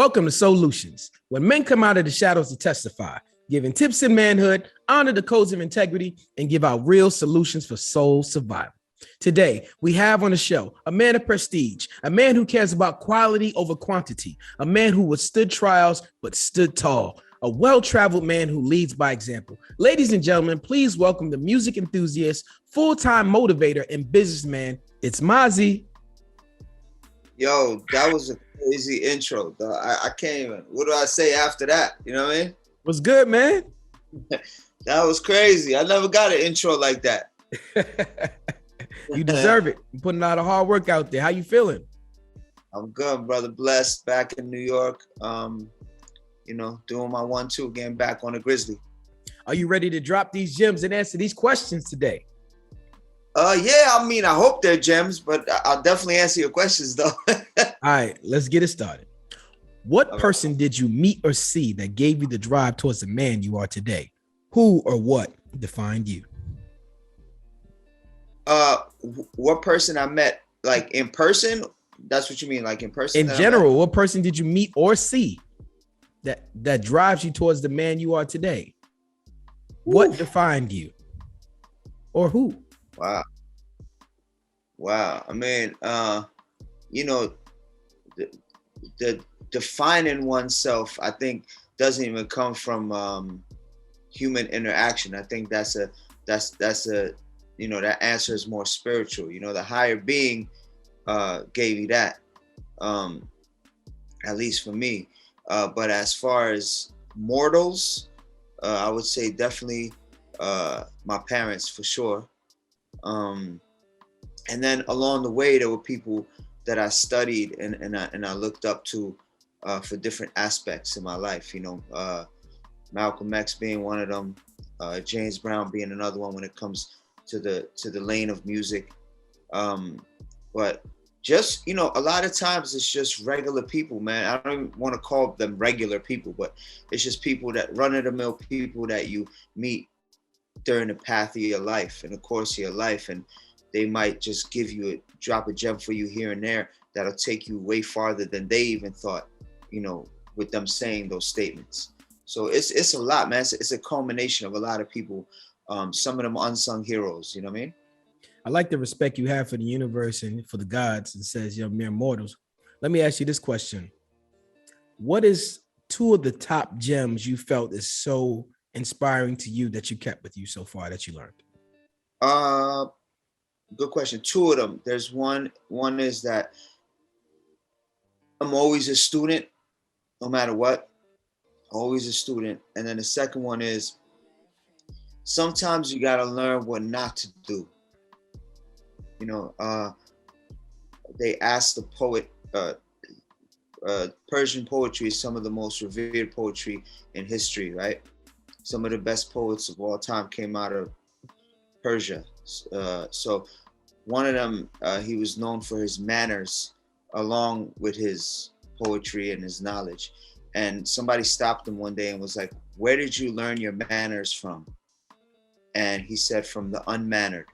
Welcome to SOULutions, when men come out of the shadows to testify, giving tips in manhood, honor the codes of integrity, and give out real solutions for soul survival. Today, we have on the show a man of prestige, a man who cares about quality over quantity, a man who withstood trials but stood tall, a well-traveled man who leads by example. Ladies and gentlemen, please welcome the music enthusiast, full-time motivator, and businessman. It's Mazzi. Yo, that was a crazy intro. I can't even. What do I say after that? You know what I mean? What's good, man? That was crazy. I never got an intro like that. You deserve it. You're putting out a hard work out there. How you feeling? I'm good, brother. Blessed. Back in New York. Doing my 1-2, getting back on the Grizzly. Are you ready to drop these gems and answer these questions today? Yeah, I mean, I hope they're gems, but I'll definitely answer your questions, though. All right, let's get it started. What person did you meet or see that gave you the drive towards the man you are today? Who or what defined you? What person I met, like in person? That's what you mean, like in person? In general, what person did you meet or see that drives you towards the man you are today? What defined you? Or who? Wow. I mean, the defining oneself, I think, doesn't even come from human interaction. I think that's a that answer is more spiritual. The higher being gave you that, at least for me. But as far as mortals, I would say definitely my parents for sure. And then along the way, there were people that I studied and I looked up to for different aspects in my life. Malcolm X being one of them, James Brown being another one when it comes to the lane of music. But just, a lot of times it's just regular people, man. I don't even want to call them regular people, but it's just people that run-of-the-mill people that you meet during the path of your life and the course of your life. And they might just drop a gem for you here and there that'll take you way farther than they even thought, with them saying those statements. So it's a lot, man. It's a culmination of a lot of people. Some of them unsung heroes, you know what I mean? I like the respect you have for the universe and for the gods, and says you're mere mortals. Let me ask you this question. What is 2 of the top gems you felt is so inspiring to you that you kept with you so far that you learned? Good question. 2 of them. There's one is that I'm always a student, no matter what. Always a student. And then the second one is sometimes you got to learn what not to do. They asked the poet, Persian poetry is some of the most revered poetry in history, right? Some of the best poets of all time came out of Persia. So one of them, he was known for his manners along with his poetry and his knowledge. And somebody stopped him one day and was like, "Where did you learn your manners from?" And he said, "From the unmannered."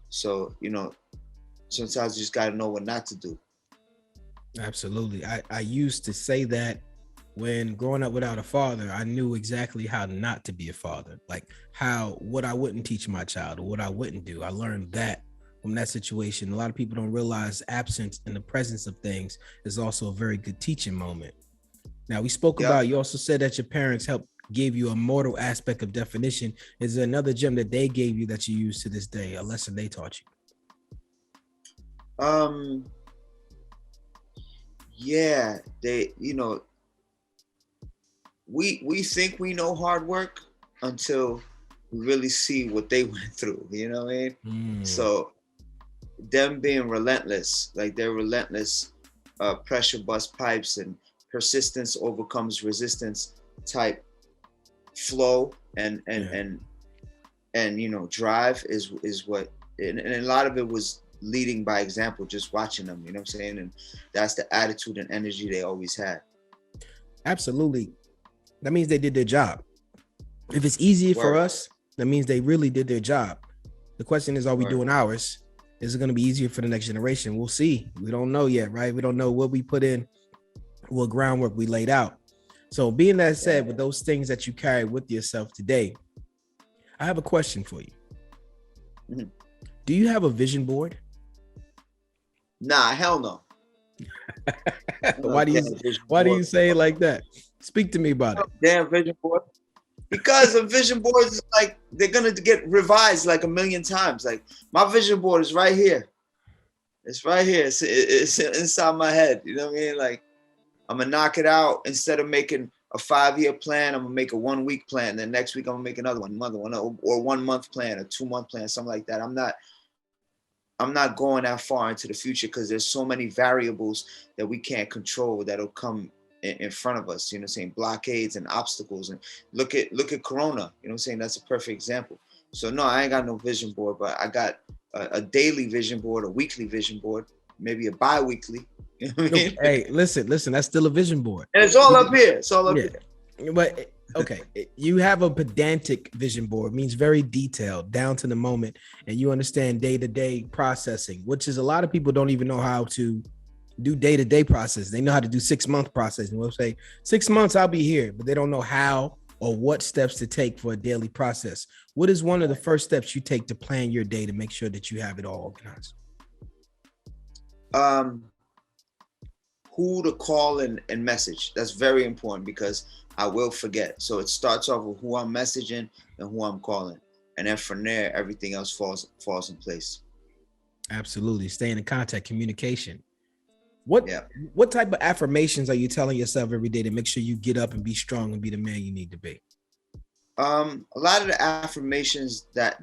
So, sometimes you just got to know what not to do. Absolutely. I used to say that when growing up without a father, I knew exactly how not to be a father, like what I wouldn't teach my child or what I wouldn't do. I learned that from that situation. A lot of people don't realize absence in the presence of things is also a very good teaching moment. Now, we spoke about, you also said that your parents gave you a mortal aspect of definition. Is there another gem that they gave you that you use to this day, a lesson they taught you? Yeah, they, we think we know hard work until we really see what they went through, you know what I mean? So them being relentless, like they're relentless, pressure bust pipes and persistence overcomes resistance type flow and drive is what, and a lot of it was leading by example, just watching them, you know what I'm saying? And that's the attitude and energy they always had. Absolutely. That means they did their job. If it's easier for us, that means they really did their job. The question is, are we doing ours? Is it going to be easier for the next generation? We'll see. We don't know yet, right? We don't know what we put in what groundwork we laid out. So being that said, with those things that you carry with yourself today, I have a question for you. Mhm. Do you have a vision board? Nah, hell no. Why do you say it like that? Speak to me about it. Damn vision board. Because a vision board is like, they're gonna get revised like a million times. Like my vision board is right here. It's right here. It's inside my head. You know what I mean? Like I'm gonna knock it out. Instead of making a 5-year plan, I'm gonna make a 1-week plan. Then next week I'm gonna make another one, or 1 month plan, a 2-month plan, something like that. I'm not going that far into the future because there's so many variables that we can't control that'll come in front of us. You know what I'm saying? Blockades and obstacles. And look at Corona. You know what I'm saying? That's a perfect example. So no, I ain't got no vision board, but I got a daily vision board, a weekly vision board, maybe a bi-weekly. You know what I mean? Hey, listen, that's still a vision board. And it's all up here. It's all up here. But okay, you have a pedantic vision board, means very detailed, down to the moment, and you understand day-to-day processing, which is a lot of people don't even know how to do day-to-day process. They know how to do 6-month process, and we'll say 6 months I'll be here, but they don't know how or what steps to take for a daily process. What is one of the first steps you take to plan your day to make sure that you have it all organized? Who to call and message. That's very important because I will forget. So it starts off with who I'm messaging and who I'm calling. And then from there, everything else falls in place. Absolutely. Staying in contact, communication. What type of affirmations are you telling yourself every day to make sure you get up and be strong and be the man you need to be? A lot of the affirmations that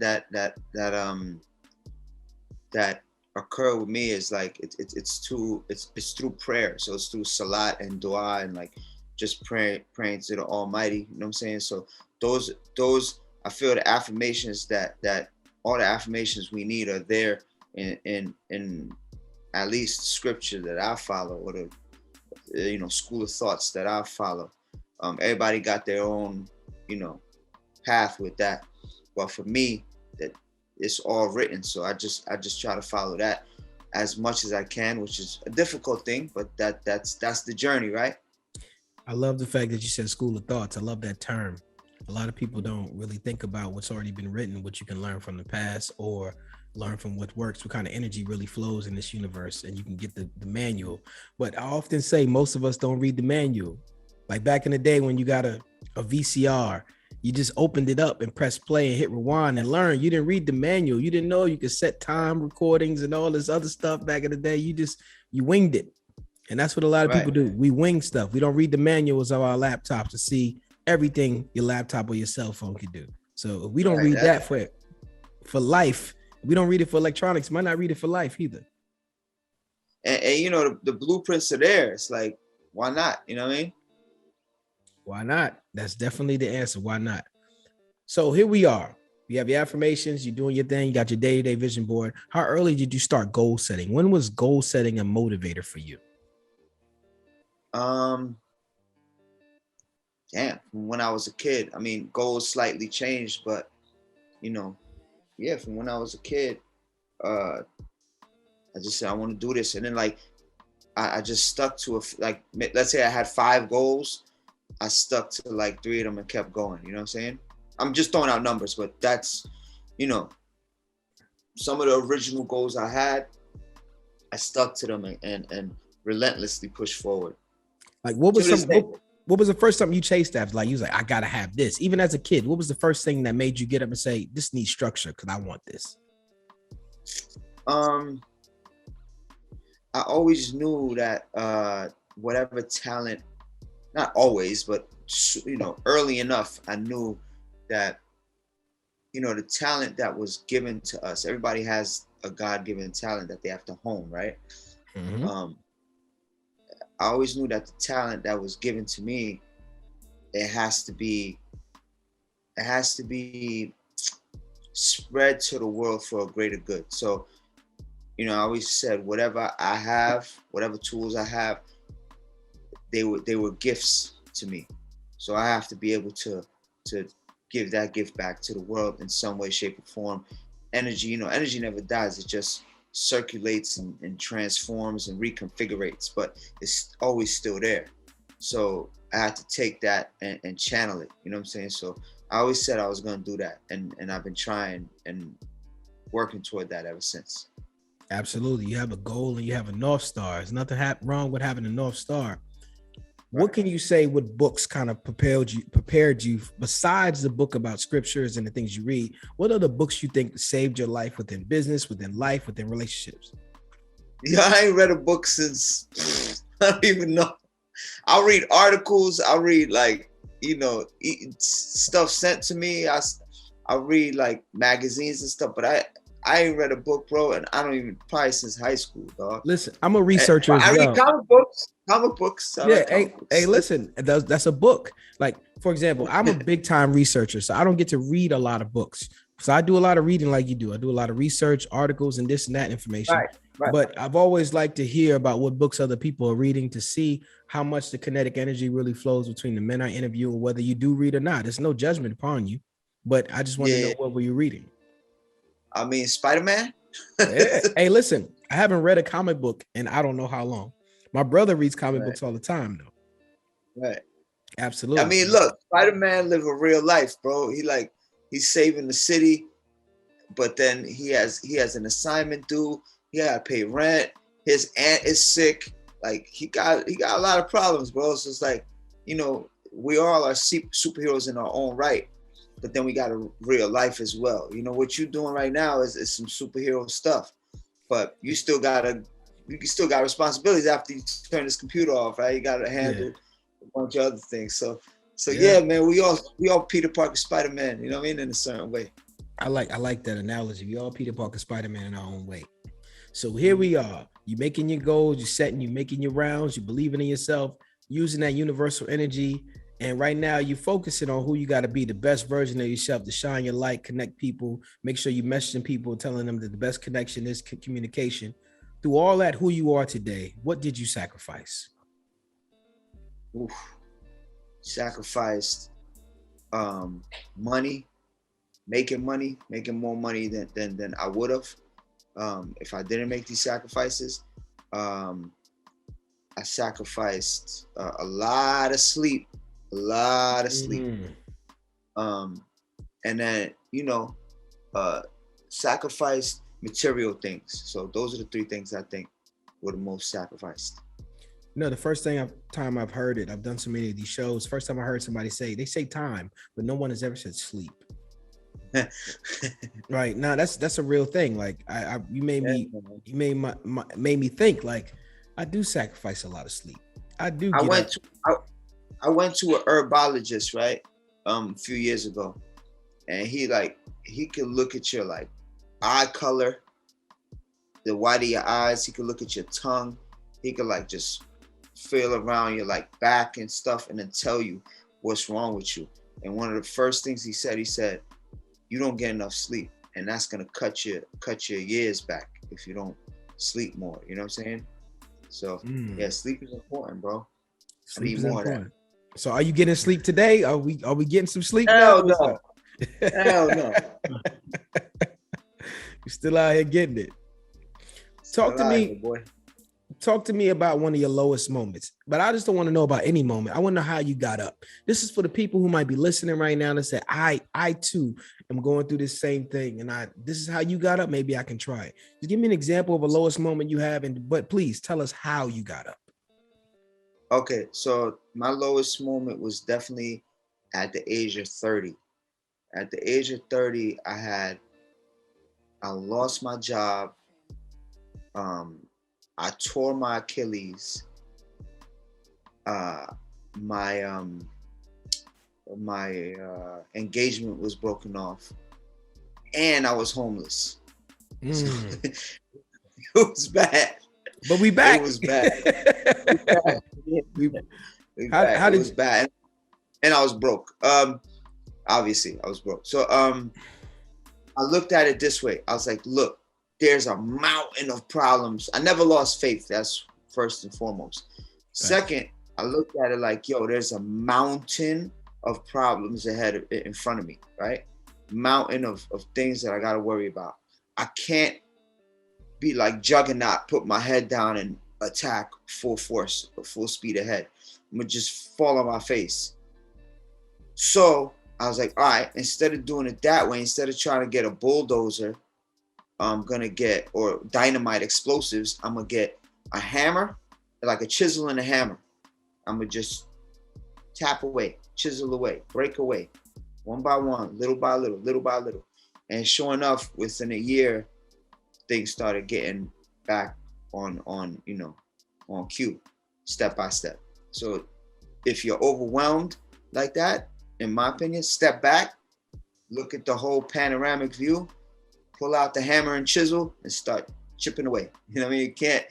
occur with me is like it's through prayer. So it's through salat and dua and like just praying to the Almighty. You know what I'm saying? So those I feel the affirmations that all the affirmations we need are there in at least scripture that I follow, or the school of thoughts that I follow. Everybody got their own path with that, but for me, that it's all written. So I just try to follow that as much as I can, which is a difficult thing, but that's the journey, right? I love the fact that you said school of thoughts. I love that term. A lot of people don't really think about what's already been written, what you can learn from the past or learn from what works, what kind of energy really flows in this universe, and you can get the manual. But I often say most of us don't read the manual. Like back in the day when you got a VCR, you just opened it up and pressed play and hit rewind and learn. You didn't read the manual. You didn't know you could set time recordings and all this other stuff back in the day. You winged it. And that's what a lot of people do. We wing stuff. We don't read the manuals of our laptops to see everything your laptop or your cell phone can do. So if we don't read that for life, we don't read it for electronics, might not read it for life either. And the blueprints are there. It's like, why not? You know what I mean? Why not? That's definitely the answer. Why not? So here we are. You have your affirmations, you're doing your thing, you got your day-to-day vision board. How early did you start goal setting? When was goal setting a motivator for you? When I was a kid. I mean, goals slightly changed, but from when I was a kid, I just said I want to do this, and then like I just stuck to like, let's say I had 5 goals, I stuck to like 3 of them and kept going. You know what I'm saying? I'm just throwing out numbers, but that's some of the original goals I had, I stuck to them and relentlessly pushed forward. Like what was the first time you chased after? Like you was like, I gotta have this. Even as a kid, what was the first thing that made you get up and say, this needs structure because I want this? I always knew that whatever talent, not always, but early enough, I knew that the talent that was given to us. Everybody has a God-given talent that they have to hone, right? Mm-hmm. I always knew that the talent that was given to me, it has to be spread to the world for a greater good. So, I always said, whatever I have, whatever tools I have, they were gifts to me. So I have to be able to give that gift back to the world in some way, shape, or form. Energy, energy never dies. It just circulates and transforms and reconfigurates, but it's always still there. So I had to take that and channel it. You know what I'm saying? So I always said I was gonna do that, and I've been trying and working toward that ever since. Absolutely. You have a goal and you have a North Star. There's nothing wrong with having a North Star. What can you say what books kind of prepared you besides the book about scriptures and the things you read? What are the books you think saved your life within business, within life, within relationships? Yeah, I ain't read a book since I don't even know. I'll read articles. I'll read like, you know, stuff sent to me. I'll read like magazines and stuff, but I ain't read a book, bro, and I don't even probably since high school, dog. Listen, I'm a researcher as well. I read comic books. Yeah, hey, listen, that's a book. Like, for example, I'm a big time researcher, so I don't get to read a lot of books. So I do a lot of reading like you do. I do a lot of research, articles, and this and that information. Right. But I've always liked to hear about what books other people are reading to see how much the kinetic energy really flows between the men I interview and whether you do read or not. There's no judgment upon you, but I just want to know what were you reading? I mean, Spider-Man. Yeah. Hey, listen, I haven't read a comic book in I don't know how long. My brother reads comic books all the time, though. Right. Absolutely. I mean, look, Spider-Man live a real life, bro. He's saving the city, but then he has an assignment due. He gotta pay rent. His aunt is sick. Like he got a lot of problems, bro. So it's like, you know, we all are superheroes in our own right, but then we got a real life as well. You know, what you're doing right now is some superhero stuff, but you still got responsibilities after you turn this computer off, right? You got to handle a bunch of other things. So yeah, man, we all Peter Parker, Spider-Man. You know what I mean? In a certain way. I like that analogy. We all Peter Parker, Spider-Man in our own way. So here we are. You making your goals, you making your rounds, you believing in yourself, using that universal energy. And right now you're focusing on who you got to be, the best version of yourself, to shine your light, connect people, make sure you're messaging people, telling them that the best connection is communication. Through all that, who you are today, what did you sacrifice? Sacrificed money, making more money than I would have if I didn't make these sacrifices. I sacrificed a lot of sleep. And then, you know, sacrificed material things. So those are the three things I think were the most sacrificed. No, the first time I've heard it, I've done so many of these shows. First time I heard somebody they say time, but no one has ever said sleep. Right now, that's a real thing. Like you made me think. Like I do sacrifice a lot of sleep. I do. I went to a herbologist, right, a few years ago, and he could look at your like eye color, the white of your eyes. He could look at your tongue. He could like just feel around your like back and stuff, and then tell you what's wrong with you. And one of the first things he said, you don't get enough sleep, and that's gonna cut your years back if you don't sleep more. You know what I'm saying? So yeah, sleep is important, bro. Sleep is important. So are you getting sleep today? Are we getting some sleep? Hell no. Hell no. You're still out here getting it. Talk to me about one of your lowest moments, but I just don't want to know about any moment. I want to know how you got up. This is for the people who might be listening right now and say, I too am going through this same thing, and this is how you got up. Maybe I can try it. Just give me an example of a lowest moment you have, but please tell us how you got up. Okay, so my lowest moment was definitely at the age of 30. At the age of 30, I lost my job. I tore my Achilles. My engagement was broken off, and I was homeless. It was bad. But we back. It was bad. It was bad. And I was broke. Obviously, I was broke. So I looked at it this way. I was like, look, there's a mountain of problems. I never lost faith. That's first and foremost. Right. Second, I looked at it like, yo, there's a mountain of problems ahead in front of me, right? Mountain of things that I got to worry about. I can't be like Juggernaut, put my head down and attack full force, full speed ahead. I'm gonna just fall on my face. So I was like, all right, instead of doing it that way, instead of trying to get a bulldozer, I'm gonna get, or dynamite explosives, I'm gonna get a hammer, like a chisel and a hammer. I'm gonna just tap away, chisel away, break away, one by one, little by little, little by little. And sure enough, within a year, things started getting back on cue, step by step. So if you're overwhelmed like that, in my opinion, step back, look at the whole panoramic view, pull out the hammer and chisel and start chipping away. You know what I mean? You can't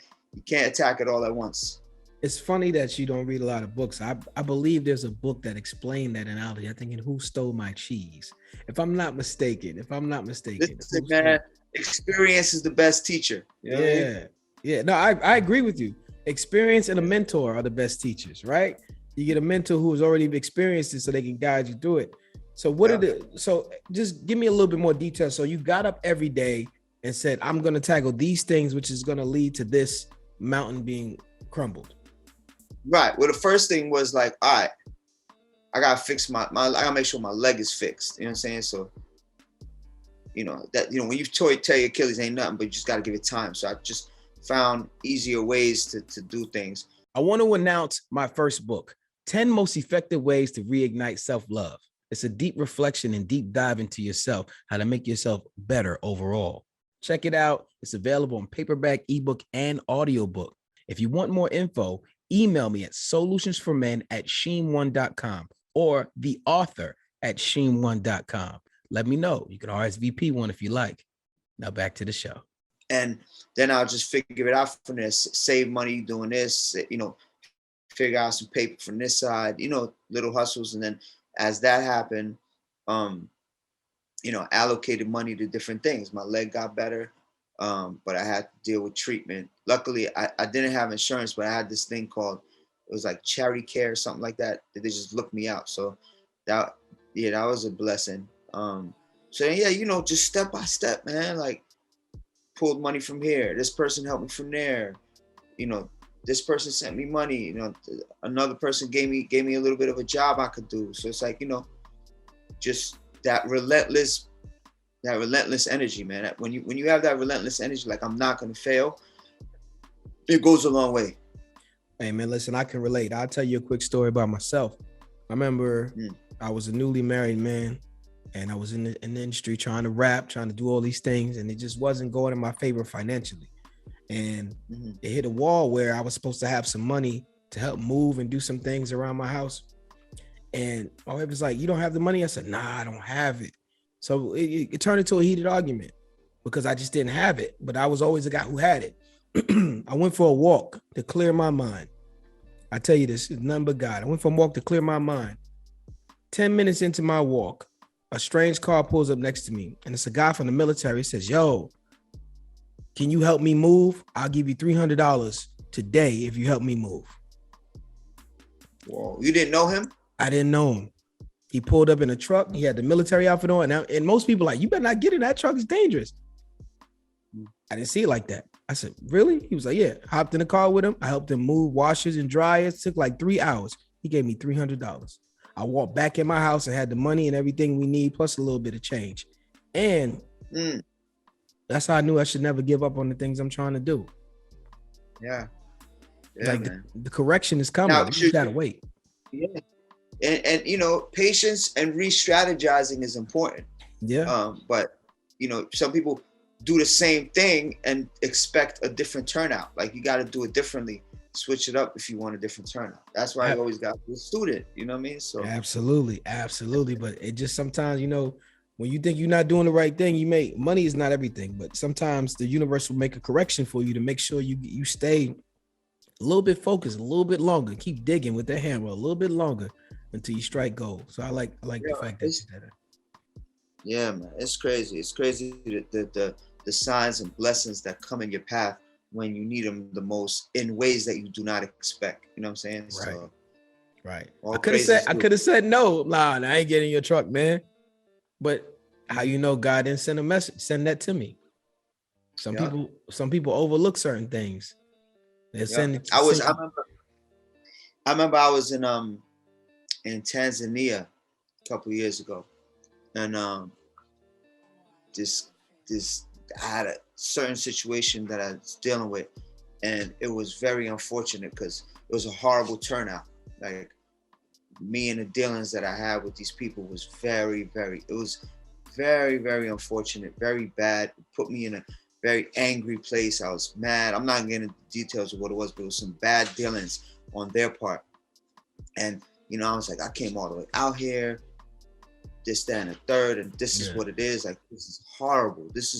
attack it all at once. It's funny that you don't read a lot of books. I believe there's a book that explained that analogy. I think in Who Stole My Cheese? If I'm not mistaken. Listen, man, experience is the best teacher. You know what I mean? Yeah. No, I agree with you. Experience and a mentor are the best teachers, right? You get a mentor who's already experienced it so they can guide you through it. So so just give me a little bit more detail. So you got up every day and said, I'm going to tackle these things, which is going to lead to this mountain being crumbled. Right. Well, the first thing was like, all right, I gotta fix I gotta make sure my leg is fixed. You know what I'm saying? So, when you tear your Achilles, ain't nothing, but you just gotta give it time. So I just found easier ways to do things. I want to announce my first book, 10 Most Effective Ways to Reignite Self-Love. It's a deep reflection and deep dive into yourself, how to make yourself better overall. Check it out. It's available in paperback, ebook, and audiobook. If you want more info, email me at soulutionsformen@sheen1.com or theauthor@sheen1.com. Let me know. You can RSVP one if you like. Now back to the show. And then I'll just figure it out from this, save money doing this, figure out some paper from this side, little hustles. And then as that happened, allocated money to different things. My leg got better. But I had to deal with treatment. Luckily, I didn't have insurance, but I had this thing called, it was like charity care or something like that. They just looked me out. So that was a blessing. Just step by step, man. Like, pulled money from here. This person helped me from there. This person sent me money. Another person gave me a little bit of a job I could do. So it's like, just that relentless energy, man. When you have that relentless energy, like, I'm not gonna fail, it goes a long way. Hey man, listen, I can relate. I'll tell you a quick story about myself. I remember I was a newly married man, and I was in the industry trying to rap, trying to do all these things, and it just wasn't going in my favor financially. And it hit a wall where I was supposed to have some money to help move and do some things around my house. And my wife was like, "You don't have the money?" I said, "Nah, I don't have it." So it turned into a heated argument because I just didn't have it, but I was always the guy who had it. I went for a walk to clear my mind. I tell you, this is none but God. I went for a walk to clear my mind. 10 minutes into my walk, a strange car pulls up next to me, and it's a guy from the military. He says, "Yo, can you help me move? I'll give you $300 today if you help me move." Whoa, you didn't know him? I didn't know him. He pulled up in a truck. He had the military outfit on. And most people are like, "You better not get in that truck. It's dangerous." I didn't see it like that. I said, "Really?" He was like, "Yeah." Hopped in the car with him. I helped him move washers and dryers. It took like 3 hours. He gave me $300. I walked back in my house and had the money and everything we need, plus a little bit of change. And that's how I knew I should never give up on the things I'm trying to do. Yeah. Like the correction is coming. You just gotta wait. Yeah. And patience and re-strategizing is important. Yeah. But some people do the same thing and expect a different turnout. Like, you got to do it differently, switch it up if you want a different turnout. That's why I always got a student. You know what I mean? So absolutely. But it just sometimes, when you think you're not doing the right thing, money is not everything, but sometimes the universe will make a correction for you to make sure you stay a little bit focused, a little bit longer, keep digging with the hammer a little bit longer until you strike gold. So I like the fact that you did it. Yeah, man, it's crazy. It's crazy the signs and blessings that come in your path when you need them the most in ways that you do not expect. You know what I'm saying? Right. So, right. I could have said no. Nah, I ain't getting your truck, man. But how God didn't send a message? Send that to me. Some people overlook certain things. I remember I was in Tanzania a couple years ago, and this I had a certain situation that I was dealing with, and it was very unfortunate because it was a horrible turnout. Like, me and the dealings that I had with these people was very, very unfortunate, very bad. It put me in a very angry place. I was mad. I'm not getting into details of what it was, but it was some bad dealings on their part. And, you know, I was like, I came all the way out here, this, that, and the third, and this is what it is. Like, this is horrible. This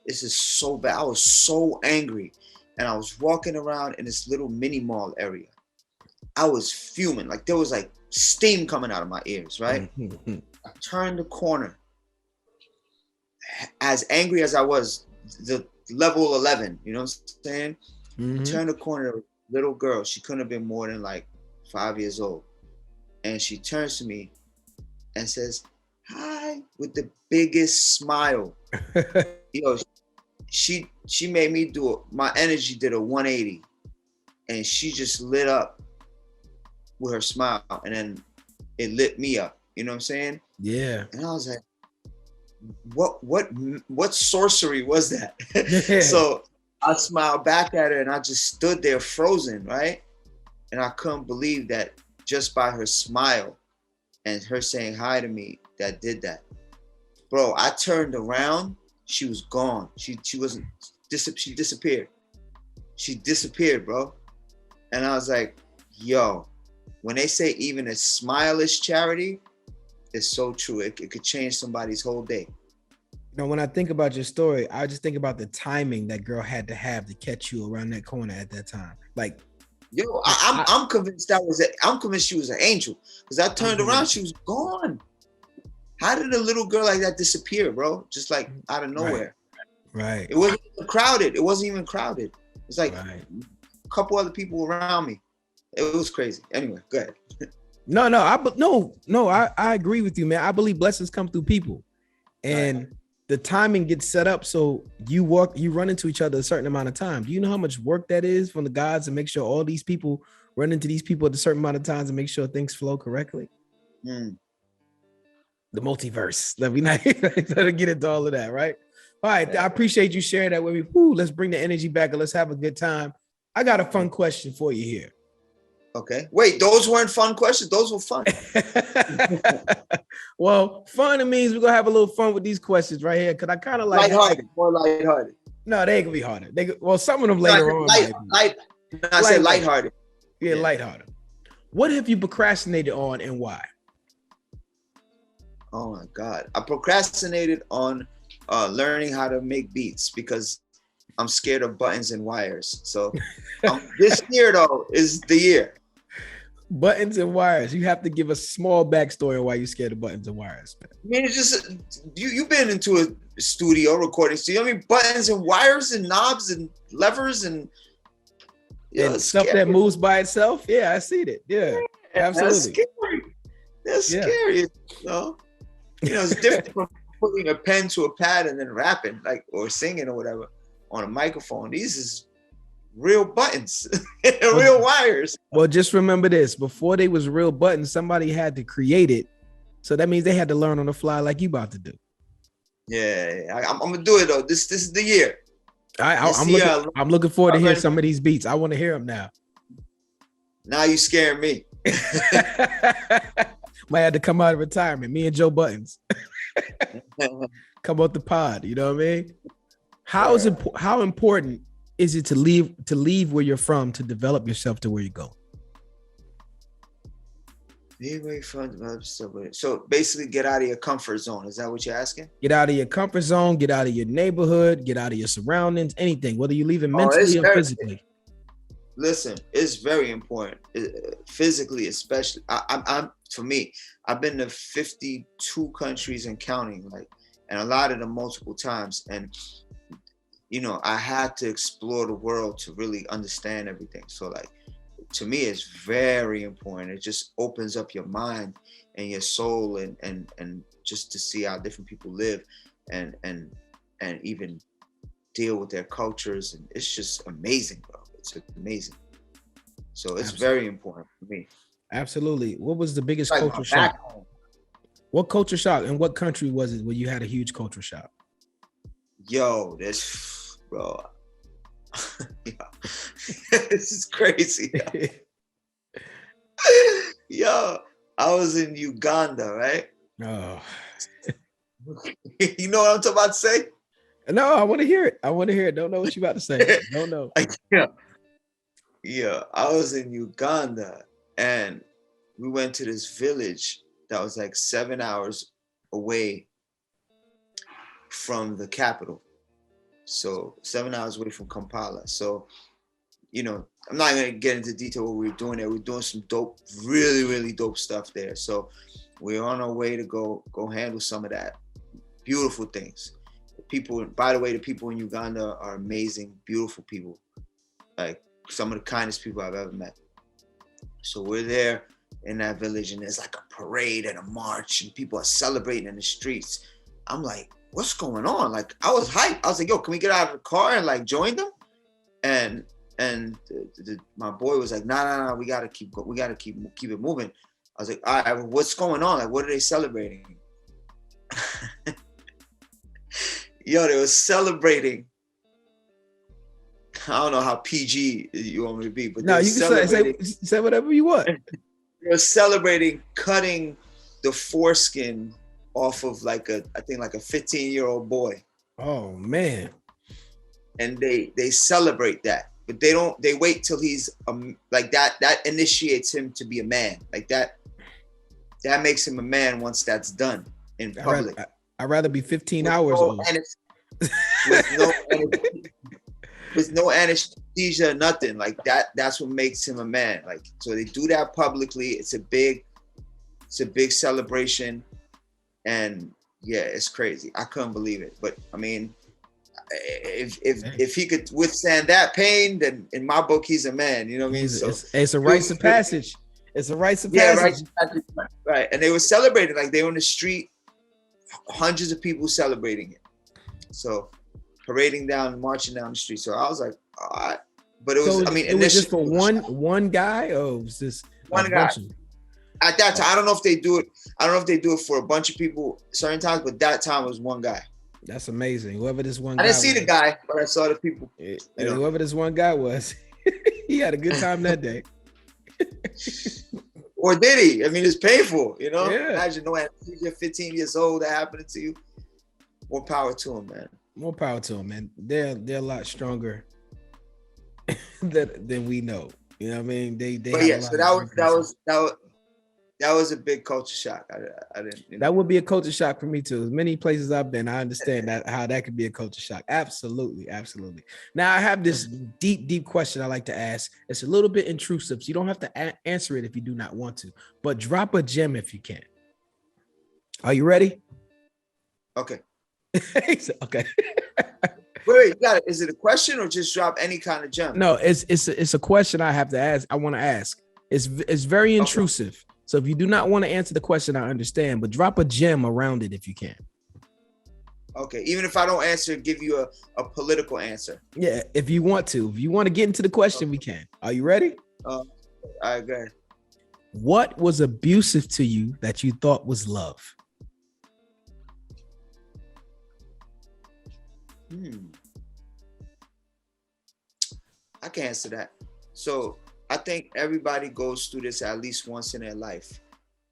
is so bad. I was so angry. And I was walking around in this little mini mall area. I was fuming. Like, there was like steam coming out of my ears, right? I turned the corner. As angry as I was, the level 11, you know what I'm saying? I turned the corner, little girl. She couldn't have been more than like 5 years old. And she turns to me and says, "Hi," with the biggest smile. You know, she made me my energy did a 180, and she just lit up with her smile, and then it lit me up. You know what I'm saying? Yeah. And I was like, what sorcery was that? So I smiled back at her, and I just stood there frozen, right? And I couldn't believe that just by her smile and her saying hi to me, that did that. Bro, I turned around, she was gone. She wasn't, she disappeared. She disappeared, bro. And I was like, yo, when they say even a smile is charity, it's so true. It could change somebody's whole day. You know, when I think about your story, I just think about the timing that girl had to have to catch you around that corner at that time. Like, yo, I'm convinced I'm convinced she was an angel, because I turned around, she was gone. How did a little girl like that disappear, bro? Just like out of nowhere. Right. It wasn't even crowded. It wasn't even crowded. It's like a couple other people around me. It was crazy. Anyway, go ahead. I agree with you, man. I believe blessings come through people, and the timing gets set up so you run into each other a certain amount of time. Do you know how much work that is from the gods to make sure all these people run into these people at a certain amount of times and make sure things flow correctly? The multiverse. Let me not get into all of that, right? All right, I appreciate you sharing that with me. Woo, let's bring the energy back and let's have a good time. I got a fun question for you here. Okay. Wait, those weren't fun questions. Those were fun. Well, fun means we're gonna have a little fun with these questions right here, because I kind of like lighthearted, more lighthearted. No, they can be harder. Some of them later on. I said lighthearted. Yeah, lighthearted. What have you procrastinated on and why? Oh my God, I procrastinated on learning how to make beats because I'm scared of buttons and wires. So this year though is the year. Buttons and wires. You have to give a small backstory on why you're scared of buttons and wires, man. I mean, it's just you've been into a studio, recording studio. I mean, buttons and wires and knobs and levers and stuff that moves by itself. Yeah, I see it. Yeah, absolutely. That's scary. You know, it's different from putting a pen to a pad and then rapping, like, or singing or whatever on a microphone. These is real buttons, real wires. Well, just remember this: before they was real buttons, somebody had to create it. So that means they had to learn on the fly, like you about to do. Yeah, I'm gonna do it though. This is the year. I'm looking forward to hear some of these beats. I want to hear them now. Now you scaring me. Might have to come out of retirement. Me and Joe Buttons. Come out the pod. You know what I mean? How important is it to leave where you're from to develop yourself to where you go? Leave where you're from, develop yourself. So basically, get out of your comfort zone. Is that what you're asking? Get out of your comfort zone. Get out of your neighborhood. Get out of your surroundings. Anything, whether you leave it mentally or physically. Listen, it's very important. Physically, especially. I'm for me. I've been to 52 countries and counting, and a lot of them multiple times. And I had to explore the world to really understand everything. So to me, it's very important. It just opens up your mind and your soul, and just to see how different people live, and even deal with their cultures. And it's just amazing, bro. It's amazing. So it's very important for me. Absolutely. What was the biggest Like culture my shock? back home. What culture shock and what country was it where you had a huge culture shock? Yo, this, bro. This is crazy. Yo, I was in Uganda, right? Oh. You know what I'm talking about to say? No, I want to hear it. I want to hear it. Don't know what you about to say. Don't know. Yeah, I was in Uganda and we went to this village that was like 7 hours away from the capital. So 7 hours away from Kampala. So, you know, I'm not gonna get into detail what we were doing there. We were doing some dope, really, really dope stuff there. So we're on our way to go handle some of that. Beautiful things. People, by the way, the people in Uganda are amazing, beautiful people. Like some of the kindest people I've ever met. So we're there in that village and there's like a parade and a march and people are celebrating in the streets. I'm like, what's going on? Like I was hyped. I was like, yo, can we get out of the car and like join them? And my boy was like, nah, we gotta keep it moving. I was like, all right, what's going on? Like, what are they celebrating? Yo, they were celebrating. I don't know how PG you want me to be, but no, you can say whatever you want. They were celebrating cutting the foreskin off of I think like a 15-year-old boy. Oh man. And they celebrate that, but they wait till he's like that initiates him to be a man. Like that makes him a man once that's done in public. I'd rather be 15 hours old. With no anesthesia, nothing. Like that's what makes him a man. Like, so they do that publicly. It's a big celebration. And yeah, it's crazy. I couldn't believe it. But I mean, if he could withstand that pain, then in my book, he's a man. You know what I mean? So it's a rites of passage. It's a rites of passage. Right. And they were celebrating, like they were in the street, hundreds of people celebrating it. So parading down, marching down the street. So I was like, all right. But it was, so, I mean, it was just for one guy, or was this one guy? At that time, I don't know if they do it for a bunch of people certain times, but that time was one guy. That's amazing. Whoever this one guy I didn't see the guy, but I saw the people. Whoever this one guy was, he had a good time that day. Or did he? I mean, it's painful, you know? Yeah. Imagine no anesthesia, 15 years old, that happened to you. More power to him, man. More power to them, man. They're a lot stronger than we know. You know what I mean? But yeah, so that was a big culture shock. I didn't. You know. That would be a culture shock for me too. As many places I've been, I understand how that could be a culture shock. Absolutely. Now I have this deep question I like to ask. It's a little bit intrusive, so you don't have to answer it if you do not want to. But drop a gem if you can. Are you ready? Okay. Okay. Wait, you got it. Is it a question or just drop any kind of gem? No, it's a question I have to ask. I want to ask. It's very intrusive. Okay. So if you do not want to answer the question, I understand, but drop a gem around it if you can. Okay, even if I don't answer, give you a political answer. Yeah, if you want to. If you want to get into the question, we can. Are you ready? All right, go ahead. What was abusive to you that you thought was love? I can answer that. So I think everybody goes through this at least once in their life,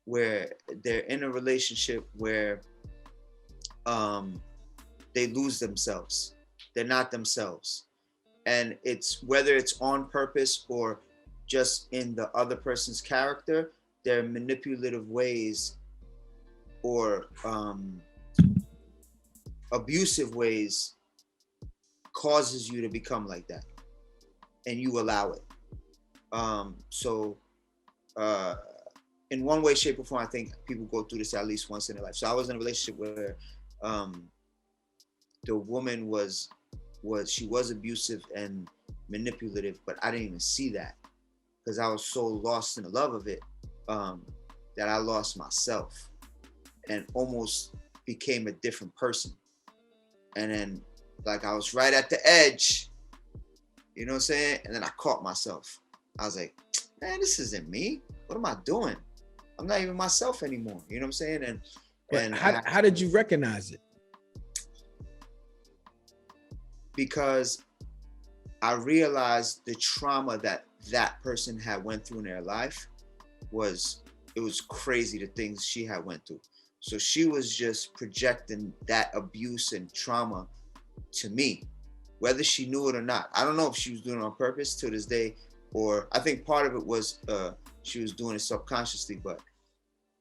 where they're in a relationship where they lose themselves. They're not themselves. And it's whether it's on purpose or just in the other person's character, their manipulative ways or abusive ways causes you to become like that, and you allow it. In one way, shape, or form, I think people go through this at least once in their life. So I was in a relationship where the woman was abusive and manipulative, but I didn't even see that because I was so lost in the love of it that I lost myself and almost became a different person. And then like I was right at the edge, you know what I'm saying? And then I caught myself. I was like, man, this isn't me. What am I doing? I'm not even myself anymore. You know what I'm saying? And how did you recognize it? Because I realized the trauma that person had went through in their life was crazy, the things she had went through. So she was just projecting that abuse and trauma to me, whether she knew it or not. I don't know if she was doing it on purpose to this day, or I think part of it was she was doing it subconsciously, but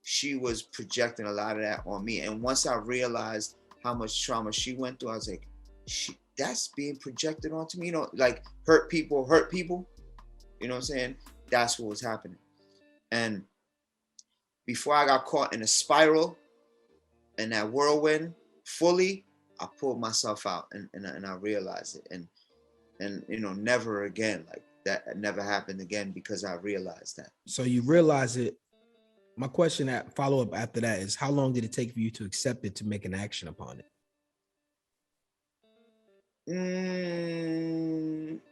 she was projecting a lot of that on me. And once I realized how much trauma she went through, I was like, that's being projected onto me, you know, like hurt people, you know what I'm saying? That's what was happening. And before I got caught in a spiral and that whirlwind fully, I pulled myself out and I realized it. And you know, never again, like that never happened again because I realized that. So you realize it. My question that follow up after that is, how long did it take for you to accept it, to make an action upon it?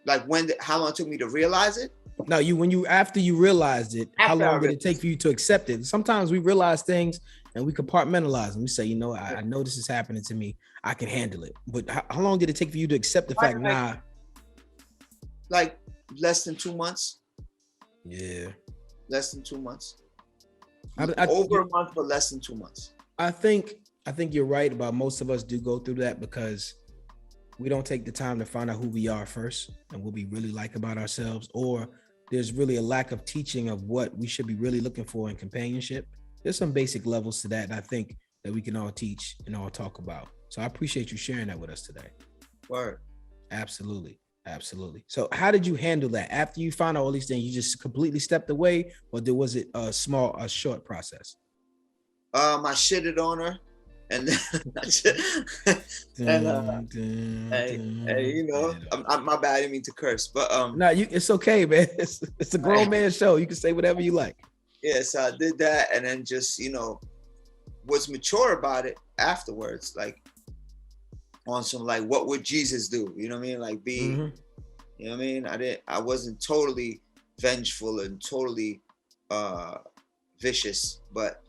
Like how long it took me to realize it? No, after you realized it, how long did it take for you to accept it? Sometimes we realize things and we compartmentalize them. We say, you know, I know this is happening to me. I can handle it. But how long did it take for you to accept the fact, like less than 2 months. Yeah. Less than 2 months. Over a month, but less than 2 months. I think you're right about most of us do go through that because we don't take the time to find out who we are first and what we really like about ourselves, or there's really a lack of teaching of what we should be really looking for in companionship. There's some basic levels to that, and I think that we can all teach and all talk about. So I appreciate you sharing that with us today. Word. Absolutely. So how did you handle that? After you found out all these things, you just completely stepped away, or was it a short process? I shitted on her. And you know, my bad, I didn't mean to curse, but no, it's okay, man. It's a grown man show. You can say whatever you like. Yeah, so I did that, and then just, you know, was mature about it afterwards, like on some like, what would Jesus do? You know what I mean? Like you know what I mean? I wasn't totally vengeful and totally vicious, but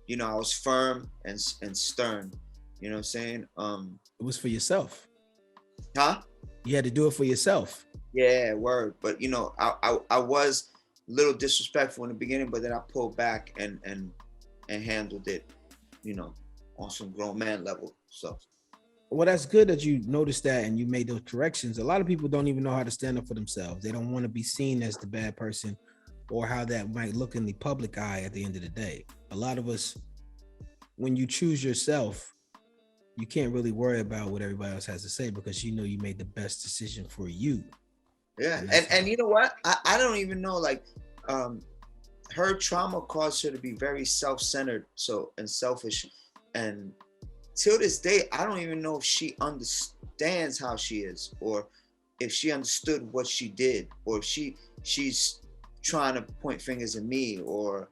you know, I was firm and stern. You know what I'm saying? It was for yourself. Huh? You had to do it for yourself. Yeah, word. But you know, I was a little disrespectful in the beginning, but then I pulled back and handled it, you know, on some grown man level. So. Well, that's good that you noticed that and you made those corrections. A lot of people don't even know how to stand up for themselves. They don't want to be seen as the bad person, or how that might look in the public eye at the end of the day. A lot of us, when you choose yourself, you can't really worry about what everybody else has to say because you know you made the best decision for you. Yeah, and you know what? I don't even know, like, her trauma caused her to be very self-centered and selfish. And till this day, I don't even know if she understands how she is, or if she understood what she did, or if she's trying to point fingers at me, or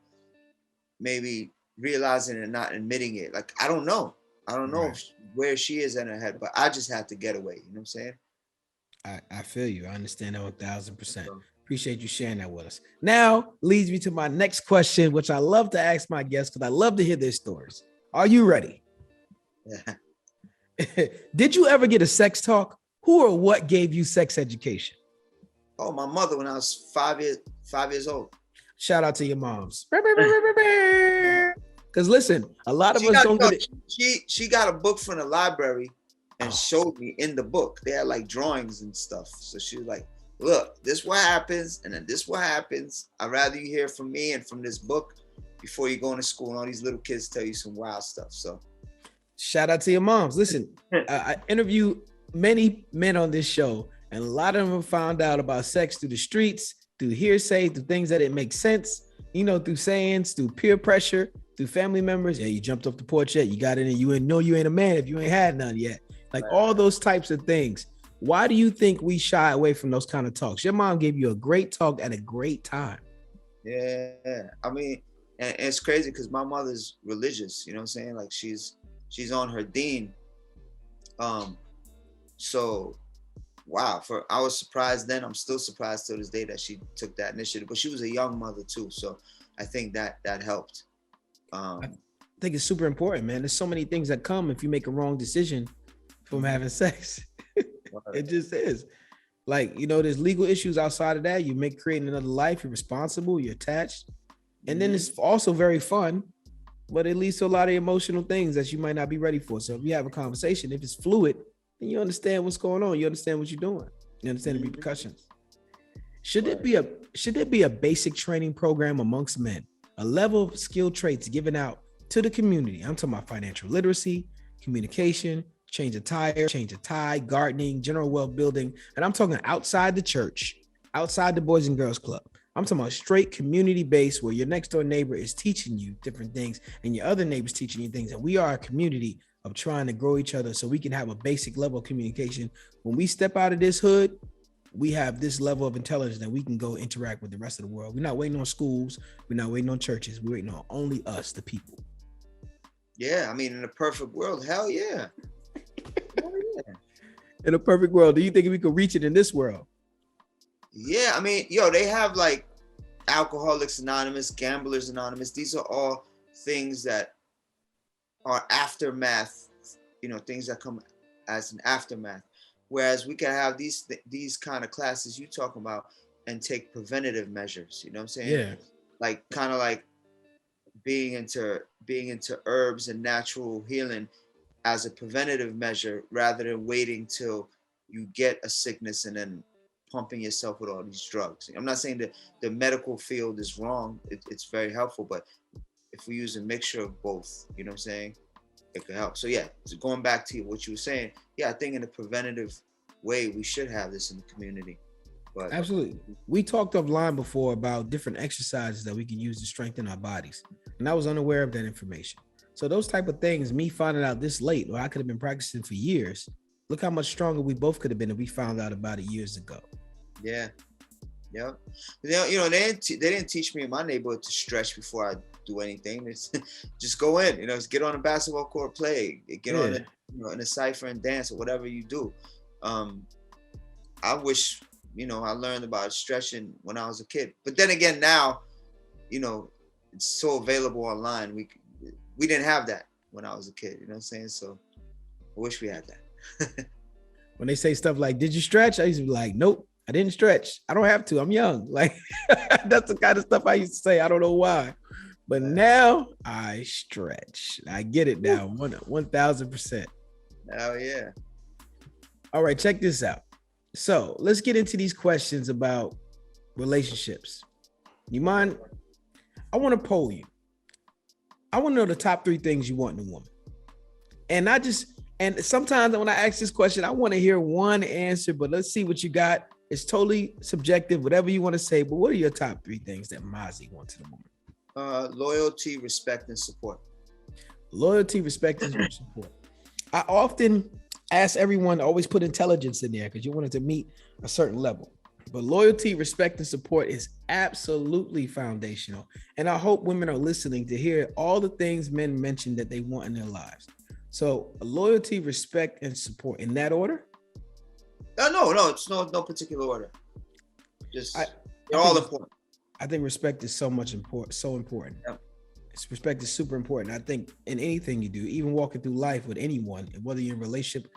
maybe realizing and not admitting it. Like, I don't know where she is in her head, but I just had to get away. You know what I'm saying? I feel you. I understand that 1,000%. Appreciate you sharing that with us. Now leads me to my next question, which I love to ask my guests because I love to hear their stories. Are you ready? Yeah. Did you ever get a sex talk? Who or what gave you sex education? Oh, my mother when I was 5 years old. Shout out to your moms. Because listen, a lot of us don't get it. She got a book from the library and showed me in the book. They had like drawings and stuff. So she was like, look, this what happens, and then this what happens. I'd rather you hear from me and from this book before you go into school and all these little kids tell you some wild stuff. So shout out to your moms. Listen, I interview many men on this show, and a lot of them found out about sex through the streets, through hearsay, through things that didn't make sense, you know, through sayings, through peer pressure, through family members. Yeah, you jumped off the porch yet? You got in and you ain't know you ain't a man if you ain't had none yet. Like all those types of things. Why do you think we shy away from those kind of talks? Your mom gave you a great talk at a great time. Yeah, I mean, and it's crazy because my mother's religious, you know what I'm saying? Like she's on her deen. So wow, I was surprised then. I'm still surprised to this day that she took that initiative. But she was a young mother too, so I think that helped. I think it's super important, man. There's so many things that come if you make a wrong decision from having sex. It just is. Like, you know, there's legal issues outside of that. You make creating another life, you're responsible, you're attached. And then it's also very fun, but it leads to a lot of emotional things that you might not be ready for. So if you have a conversation, if it's fluid, then you understand what's going on. You understand what you're doing. You understand the repercussions. Should there be a basic training program amongst men? A level of skill traits given out to the community. I'm talking about financial literacy, communication, change a tire, change a tie, gardening, general wealth building. And I'm talking outside the church, outside the Boys and Girls Club. I'm talking about straight community based where your next door neighbor is teaching you different things and your other neighbor's teaching you things. And we are a community of trying to grow each other so we can have a basic level of communication. When we step out of this hood, we have this level of intelligence that we can go interact with the rest of the world. We're not waiting on schools. We're not waiting on churches. We're waiting on only us, the people. Yeah, I mean, in a perfect world, hell yeah. In a perfect world, do you think we could reach it in this world? Yeah, I mean, yo, they have like Alcoholics Anonymous, Gamblers Anonymous. These are all things that are aftermath, you know, things that come as an aftermath. Whereas we can have these kind of classes you talk about and take preventative measures. You know what I'm saying? Yeah. Like kind of like being into herbs and natural healing as a preventative measure rather than waiting till you get a sickness and then pumping yourself with all these drugs. I'm not saying that the medical field is wrong. It's very helpful, but if we use a mixture of both, you know what I'm saying, it could help. So yeah, so going back to what you were saying, yeah, I think in a preventative way, we should have this in the community. But absolutely. We talked offline before about different exercises that we can use to strengthen our bodies. And I was unaware of that information. So those type of things, me finding out this late, or I could have been practicing for years. Look how much stronger we both could have been if we found out about it years ago. Yeah. Yeah. You know, they didn't teach me in my neighborhood to stretch before I do anything. It's just go in, you know, just get on a basketball court, play, get on the, you know, in a cypher and dance or whatever you do. I wish, you know, I learned about stretching when I was a kid. But then again, now, you know, it's so available online. We didn't have that when I was a kid, you know what I'm saying? So I wish we had that. When they say stuff like, did you stretch? I used to be like, nope, I didn't stretch. I don't have to. I'm young. Like, that's the kind of stuff I used to say. I don't know why. But now I stretch. I get it now. 1,000%. Hell yeah. All right, check this out. So let's get into these questions about relationships. You mind? I want to poll you. I want to know the top 3 things you want in a woman. And sometimes when I ask this question, I want to hear one answer, but let's see what you got. It's totally subjective, whatever you want to say. But what are your top 3 things that Mazzi wants in a woman? Loyalty, respect, and support. Loyalty, respect, and support. I often ask everyone to always put intelligence in there because you want it to meet a certain level. But loyalty, respect, and support is absolutely foundational. And I hope women are listening to hear all the things men mention that they want in their lives. So loyalty, respect, and support in that order? No, it's no particular order. Just they're all important. I think respect is so important. Yep. Respect is super important. I think in anything you do, even walking through life with anyone, whether you're in a relationship,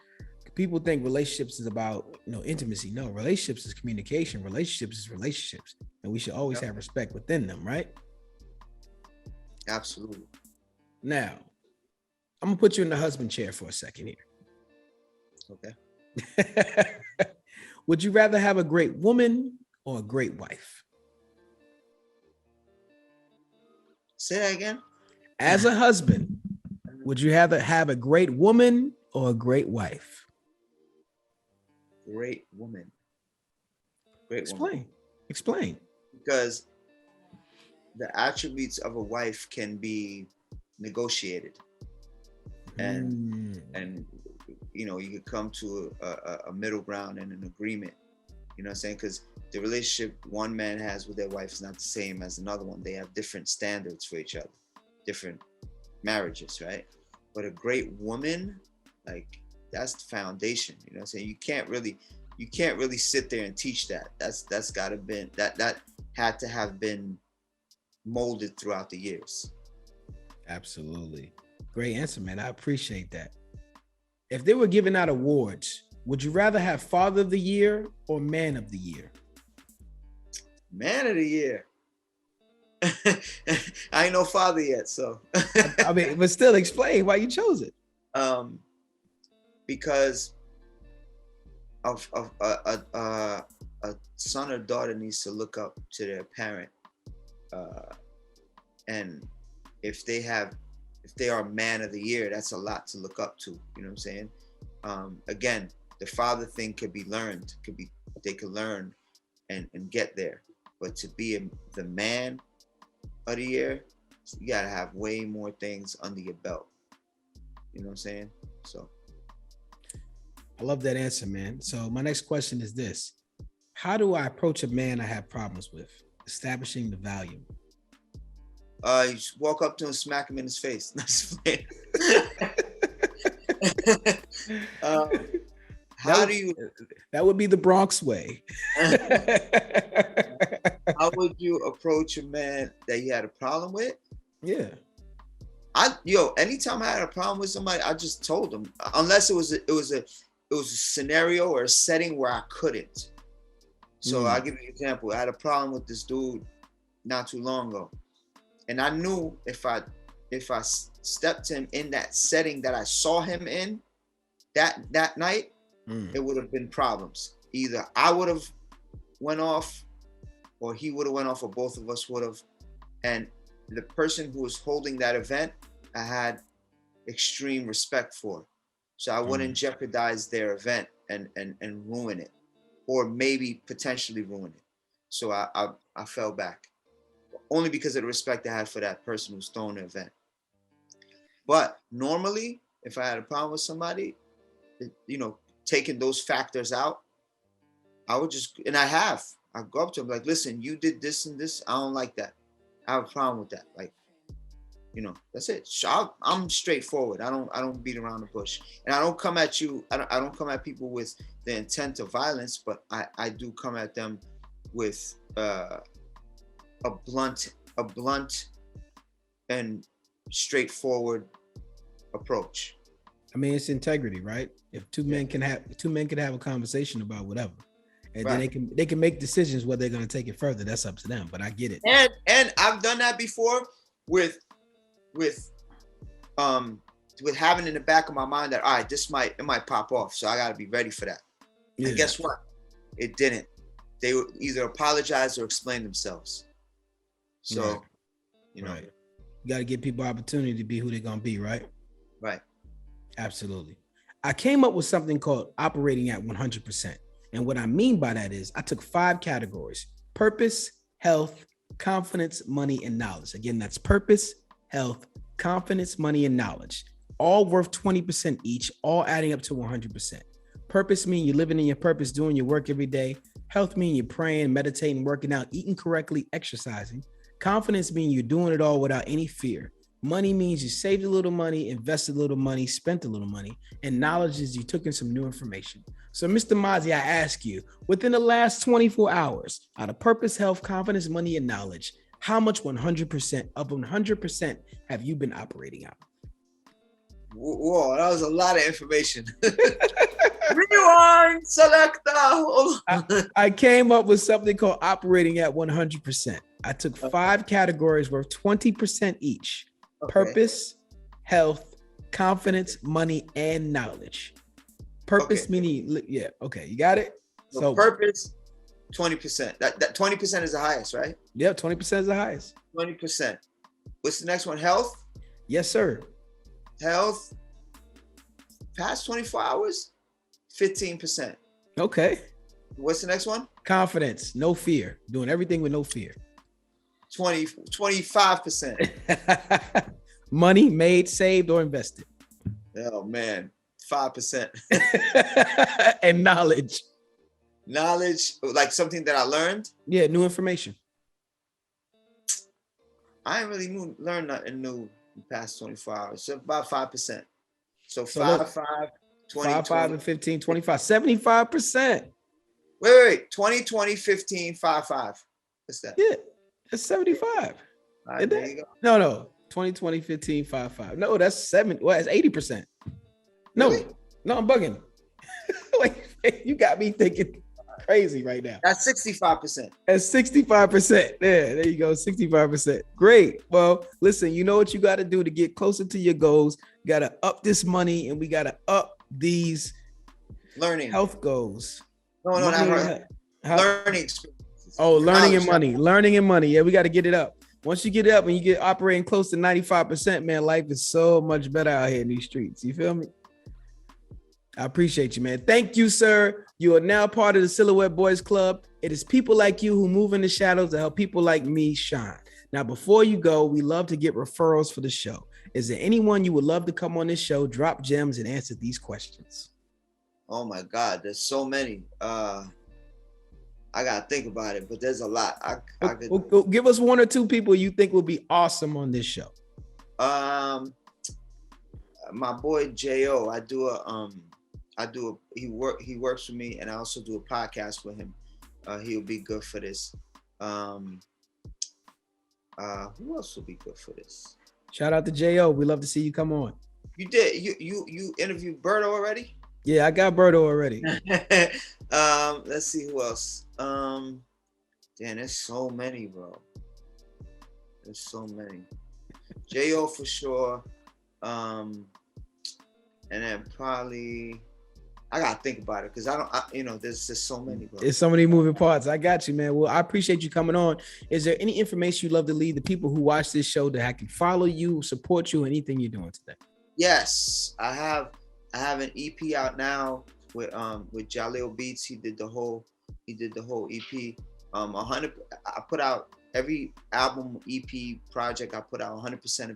people think relationships is about, you know, intimacy. No, relationships is communication. Relationships is relationships, and we should always have respect within them, right? Absolutely. Now, I'm gonna put you in the husband chair for a second here. Okay. Would you rather have a great woman or a great wife? Say that again. As a husband, would you rather have a great woman or a great wife? Great woman. Explain. Because the attributes of a wife can be negotiated, and you know, you could come to a middle ground and an agreement. You know what I'm saying? Because the relationship one man has with their wife is not the same as another one. They have different standards for each other, different marriages, right? But a great woman, like, that's the foundation. You know what I'm saying? You can't really you can't really sit there and teach that. That's gotta been that had to have been molded throughout the years. Absolutely. Great answer, man. I appreciate that. If they were giving out awards, would you rather have Father of the Year or Man of the Year? Man of the Year. I ain't no father yet, so. I mean, but still explain why you chose it. Because of a son or daughter needs to look up to their parent, and if they are Man of the Year, that's a lot to look up to. You know what I'm saying? Again, the father thing could be learned. They could learn and get there. But to be the Man of the Year, you gotta have way more things under your belt. You know what I'm saying? So I love that answer, man. So my next question is this: how do I approach a man I have problems with? Establishing the value. You just walk up to him, smack him in his face. That would be the Bronx way. How would you approach a man that you had a problem with? Yeah. Anytime I had a problem with somebody, I just told them, unless it was a scenario or a setting where I couldn't. So I'll give you an example. I had a problem with this dude not too long ago. And I knew if I stepped him in that setting that I saw him in that night, it would have been problems. Either I would have went off, or he would have went off, or both of us would have. And the person who was holding that event, I had extreme respect for. So I wouldn't jeopardize their event and ruin it, or maybe potentially ruin it. So I fell back, only because of the respect I had for that person who's throwing the event. But normally, if I had a problem with somebody, taking those factors out, I would just, and I go up to him like, listen, you did this and this, I don't like that. I have a problem with that. Like, that's it. So I'm straightforward. I don't beat around the bush, and I don't come at you. I don't come at people with the intent of violence, but I do come at them with a blunt and straightforward approach. I mean, it's integrity, right? If two men can have a conversation about whatever, and then they can make decisions whether they're going to take it further. That's up to them. But I get it. And I've done that before with having in the back of my mind that, all right, it might pop off, so I got to be ready for that. Yeah. And guess what? It didn't. They would either apologize or explain themselves. So, right. You got to give people opportunity to be who they're going to be, right? Right. Absolutely. I came up with something called operating at 100%. And what I mean by that is I took 5 categories: purpose, health, confidence, money, and knowledge. Again, that's purpose, health, confidence, money, and knowledge. All worth 20% each, all adding up to 100%. Purpose means you're living in your purpose, doing your work every day. Health means you're praying, meditating, working out, eating correctly, exercising. Confidence means you're doing it all without any fear. Money means you saved a little money, invested a little money, spent a little money. And knowledge is you took in some new information. So, Mr. Mazzi, I ask you, within the last 24 hours, out of purpose, health, confidence, money, and knowledge, how much 100% have you been operating out? Whoa, that was a lot of information. Rewind, selector. I came up with something called operating at 100%. I took 5 categories worth 20% each. Okay. Purpose, health, confidence, money, and knowledge. Purpose meaning, okay, you got it? So purpose, 20%. That 20% is the highest, right? Yeah, 20% is the highest. 20%. What's the next one? Health? Yes, sir. Health, past 24 hours, 15%. Okay. What's the next one? Confidence, no fear. Doing everything with no fear. 25%. Money made, saved, or invested. Oh man, 5%. And knowledge. Knowledge, like something that I learned? Yeah, new information. I ain't really learned nothing new in the past 24 hours. So about 5%. So 5, 20, 5, 5, and 15, 25, 75%. Wait. 2020, 15, 5. What's that? Yeah, that's 75. All right, there you go. No. 2020, 15, 5. No, that's 7. Well, that's 80%. Really? No, I'm bugging. Wait, you got me thinking crazy right now. That's 65%. That's 65%. There you go. 65%. Great. Well, listen, you know what you got to do to get closer to your goals. You got to up this money, and we got to up these learning health goals. No, not learning experiences. Oh, learning and money. Learning and money. Yeah, we got to get it up. Once you get it up and you get operating close to 95%, man, life is so much better out here in these streets. You feel me? I appreciate you, man. Thank you, sir. You are now part of the Silhouette Boys Club. It is people like you who move in the shadows to help people like me shine. Now, before you go, we love to get referrals for the show. Is there anyone you would love to come on this show, drop gems, and answer these questions? Oh my God, there's so many. I gotta think about it, but there's a lot. I could give us one or two people you think will be awesome on this show. My boy Jo. He works for me, and I also do a podcast with him. He'll be good for this. Who else will be good for this? Shout out to Jo. We love to see you come on. You did. You interviewed Berto already? Yeah, I got Berto already. Let's see who else. Damn, there's so many, bro. There's so many. Jo for sure. And then probably I gotta think about it because there's just so many, bro. There's so many moving parts. I got you, man. Well, I appreciate you coming on. Is there any information you'd love to leave the people who watch this show that I can follow you, support you, anything you're doing today? Yes, I have an EP out now with Jaleel Beats. He did the whole EP. 100. I put out every album, EP, project I put out. 100%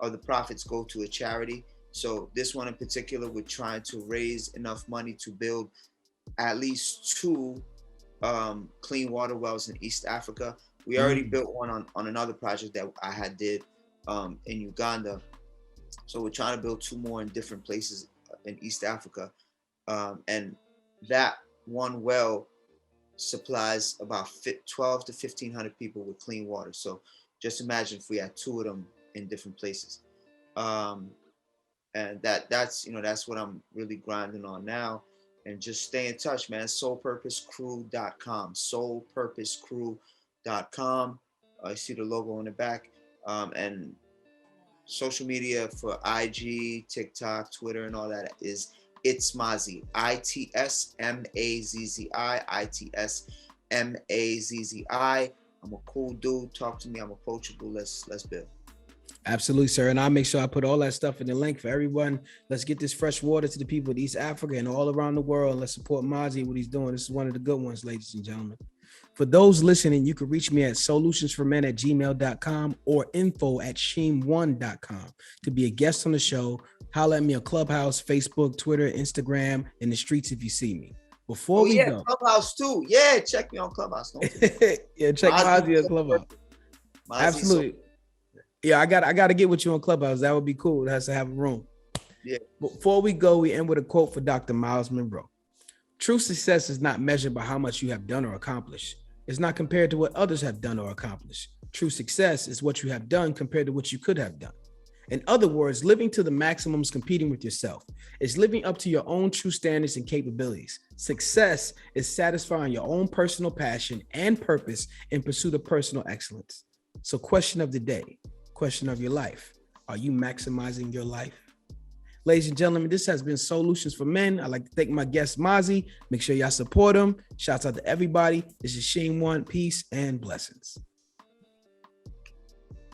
of the profits go to a charity. So this one in particular, we're trying to raise enough money to build at least 2 clean water wells in East Africa. We already built one on another project that I did in Uganda. So we're trying to build 2 more in different places in East Africa. And that one well supplies about 12 to 1,500 people with clean water. So just imagine if we had 2 of them in different places. And that's what I'm really grinding on now. And just stay in touch, man. SoulPurposeCrew.com. SoulPurposeCrew.com. You see the logo on the back. And social media for IG, TikTok, Twitter, and all that is It's Mazzi. ITSMAZZI. ITSMAZZI. I'm a cool dude. Talk to me. I'm approachable. Let's build. Absolutely, sir. And I'll make sure I put all that stuff in the link for everyone. Let's get this fresh water to the people of East Africa and all around the world. Let's support Mazzi, what he's doing. This is one of the good ones, ladies and gentlemen. For those listening, you can reach me at SOULutionsformen@gmail.com or info@sheem1.com to be a guest on the show. Holler at me on Clubhouse, Facebook, Twitter, Instagram, in the streets if you see me. Before we go. Clubhouse too. Yeah, check me on Clubhouse. Yeah, check Mazzi on Clubhouse. Absolutely. Yeah, I got to get with you on Clubhouse. That would be cool. It has to have a room. Yeah. Before we go, we end with a quote for Dr. Miles Monroe. True success is not measured by how much you have done or accomplished. It's not compared to what others have done or accomplished. True success is what you have done compared to what you could have done. In other words, living to the maximum is competing with yourself. It's living up to your own true standards and capabilities. Success is satisfying your own personal passion and purpose in pursuit of personal excellence. So question of the day, question of your life. Are you maximizing your life? Ladies and gentlemen, this has been SOULutions for Men. I'd like to thank my guest, Mazzi. Make sure y'all support him. Shouts out to everybody. This is Sheen One. Peace and blessings.